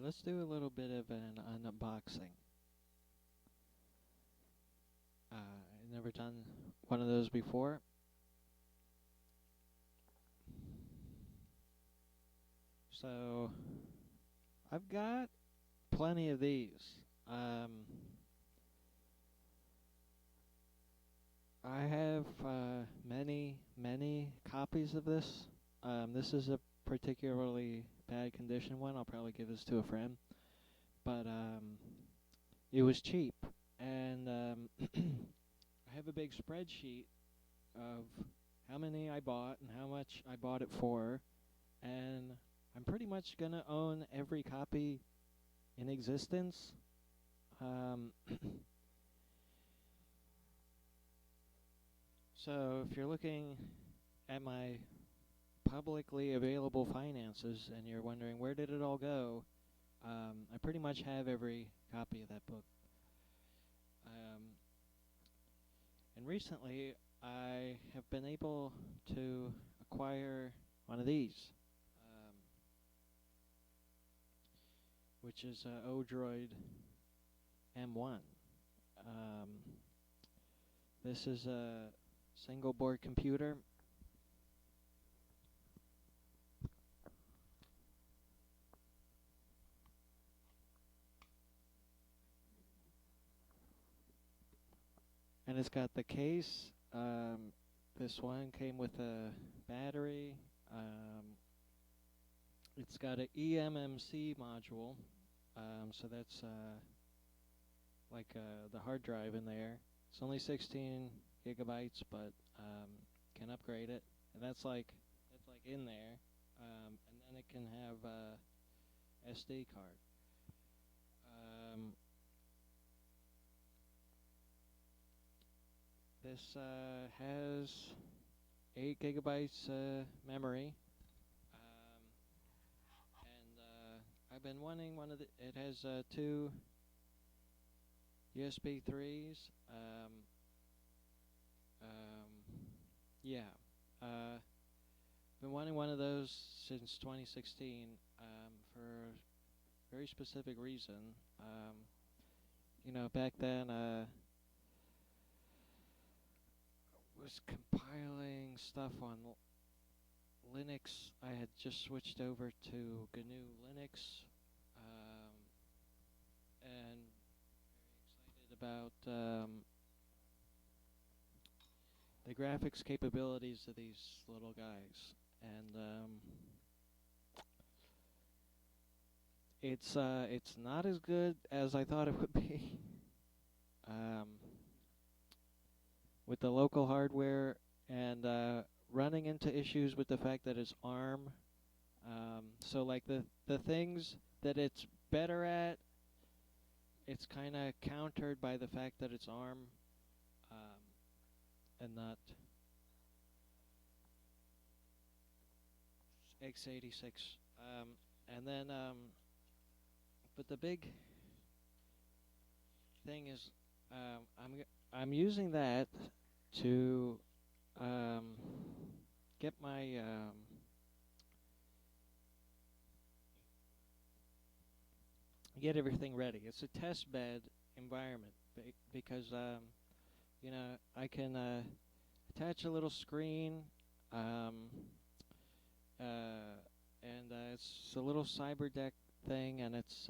let's do a little bit of an unboxing. I've never done one of those before. So, I've got plenty of these. Um, I have many copies of this. This is a particularly bad condition one. I'll probably give this to a friend. But it was cheap. And I have a big spreadsheet of how many I bought and how much I bought it for. And I'm pretty much going to own every copy in existence. Um, so if you're looking at my publicly available finances and you're wondering where did it all go, I pretty much have every copy of that book. Um, and recently, I have been able to acquire one of these, um, which is Odroid M1. Um, this is a single board computer. And it's got the case. This one came with a battery. It's got an eMMC module. So that's like the hard drive in there. It's only 16 gigabytes, but can upgrade it. And that's like in there. And then it can have a SD card. This has 8 gigabytes memory, and I've been wanting one of the. It has two USB 3s. Yeah, been wanting one of those since 2016 for a very specific reason. Back then. Was compiling stuff on Linux. I had just switched over to GNU Linux, and very excited about the graphics capabilities of these little guys. And it's not as good as I thought it would be. um, with the local hardware and running into issues with the fact that it's ARM. So like the things that it's better at, it's kind of countered by the fact that it's ARM and not x86. And then, but the big thing is, I'm using that to get my get everything ready. It's a test bed environment because I can attach a little screen, um, and it's a little CyberDeck thing, and it's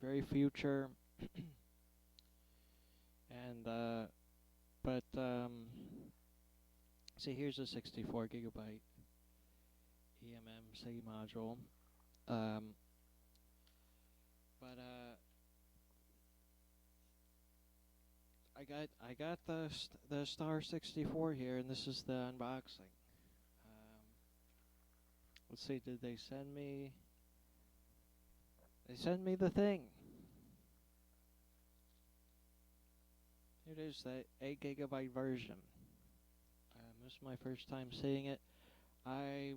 very future. And but see, here's a 64 gigabyte eMMC module. Um, but I got the Star 64 here, and this is the unboxing. Let's see, did they send me? They sent me the thing. Here it is, the 8 gigabyte version. This is my first time seeing it. I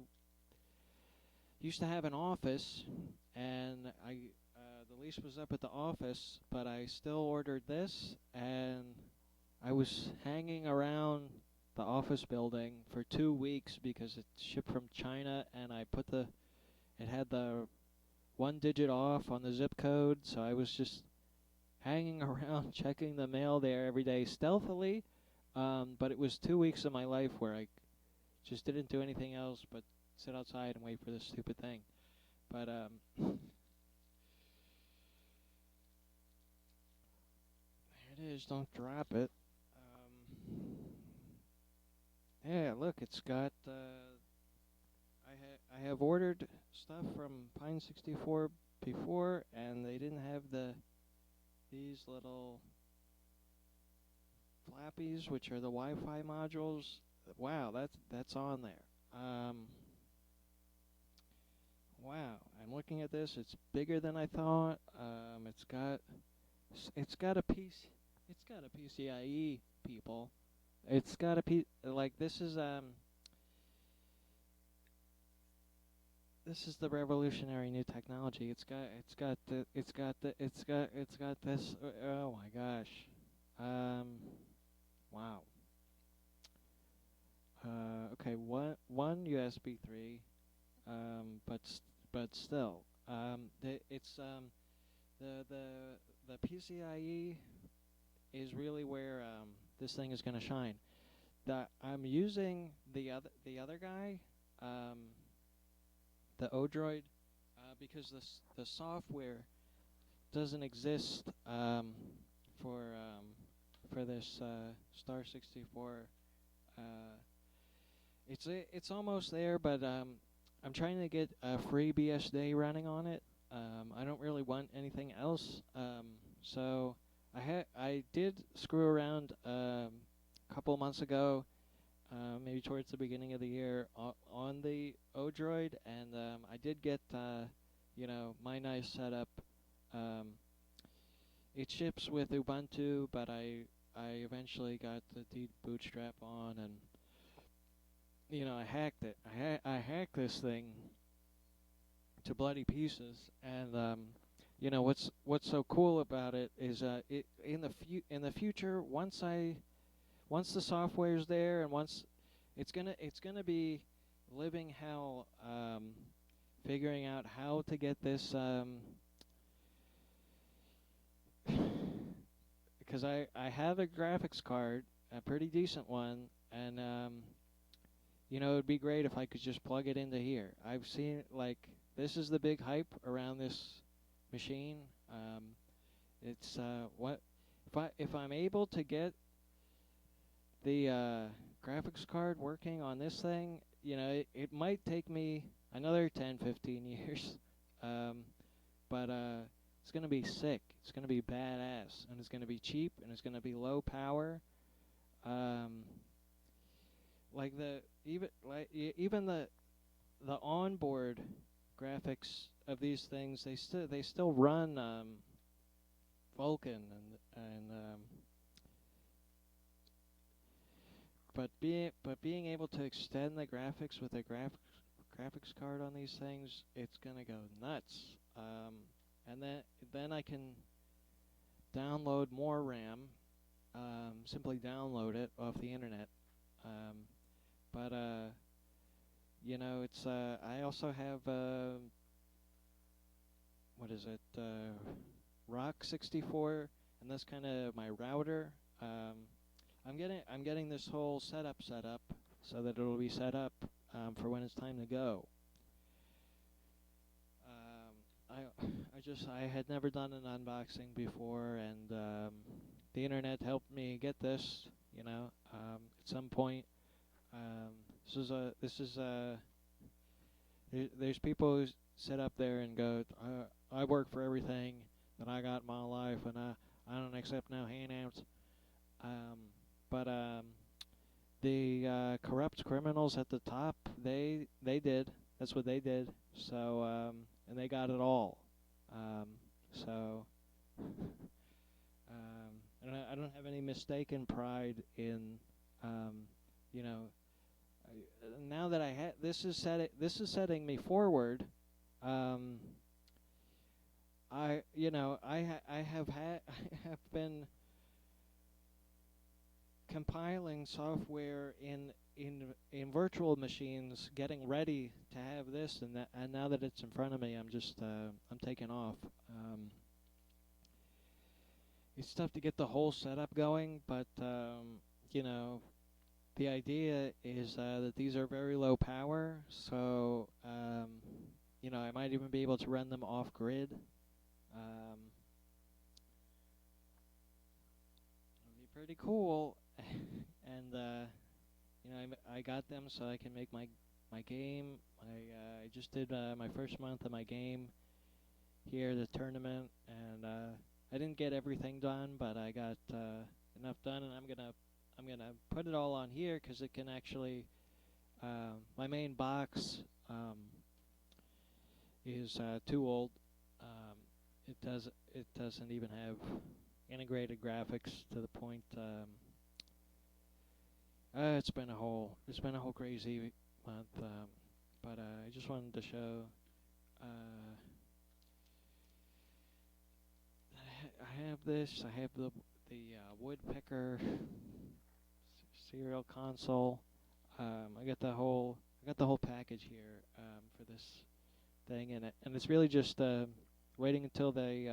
used to have an office, and the lease was up at the office, but I still ordered this, and I was hanging around the office building for 2 weeks because it's shipped from China, and it had the one digit off on the zip code, so I was just hanging around checking the mail there every day stealthily. But it was 2 weeks of my life where I just didn't do anything else but sit outside and wait for this stupid thing. But there it is. Don't drop it. Yeah, look, it's got. I have ordered stuff from Pine 64 before, and they didn't have these little flappies, which are the Wi-Fi modules. Wow, that's on there. Wow, I'm looking at this. It's bigger than I thought. It's got a piece. It's got a PCIe, people. It's got a like this is the revolutionary new technology. It's got this. Oh my gosh. Wow. Okay, one USB 3. But still, it's the PCIe is really where this thing is going to shine. I'm using the other guy, the Odroid, because the software doesn't exist for this Star 64. Uh, it's almost there, but I'm trying to get a free BSD running on it. I don't really want anything else. So I did screw around a couple months ago, maybe towards the beginning of the year, on the Odroid, and I did get my nice setup. It ships with Ubuntu, but I eventually got the bootstrap on, and I hacked it. I hacked this thing to bloody pieces, and what's so cool about it is it in the future, once the software's there, and once it's gonna be living hell, figuring out how to get this because I have a graphics card, a pretty decent one, and it'd be great if I could just plug it into here. I've seen this is the big hype around this machine. It's what if I'm able to get the graphics card working on this thing, it might take me another 10, 15 years. But it's going to be sick. It's going to be badass, and it's going to be cheap, and it's going to be low power. Even the onboard graphics of these things, they still run Vulkan, and being able to extend the graphics with a graphics card on these things, it's gonna go nuts. And then I can download more RAM. Simply download it off the internet. But it's I also have what is it? Rock 64, and that's kind of my router. I'm getting this whole setup set up so that it'll be set up for when it's time to go. I had never done an unboxing before, and the internet helped me get this. At some point, there's people who sit up there and go, I work for everything that I got in my life, and I don't accept no handouts. But the corrupt criminals at the top, they did. That's what they did. So and they got it all. So I don't have any mistaken pride in now that this is setting me forward. I have been compiling software in virtual machines, getting ready to have this, and now that it's in front of me, I'm taking off. It's tough to get the whole setup going, but you know, the idea is that these are very low power, so I might even be able to run them off grid. It'll be pretty cool, and I got them so I can make my game. I just did my first month of my game here, the tournament, and I didn't get everything done, but I got enough done, and I'm gonna put it all on here because it can actually. My main box is too old. Um, it doesn't even have integrated graphics to the point. It's been a whole crazy month. But I just wanted to show. Uh, I have this. I have the woodpecker serial console. I got the whole package here for this thing, and it's really just waiting until they.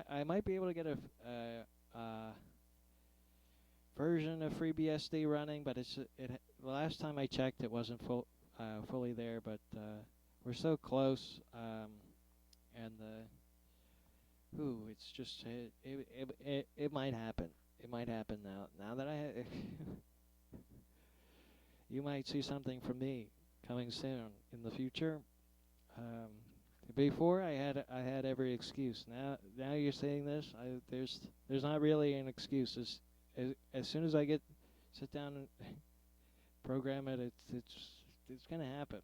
I might be able to get a version of FreeBSD running, but the last time I checked, it wasn't fully there. But we're so close, and it's just it might happen. It might happen now. Now that you might see something from me coming soon in the future. Um, Before I had every excuse. Now you're saying this. There's not really an excuse. As soon as I sit down and program it, it's gonna happen.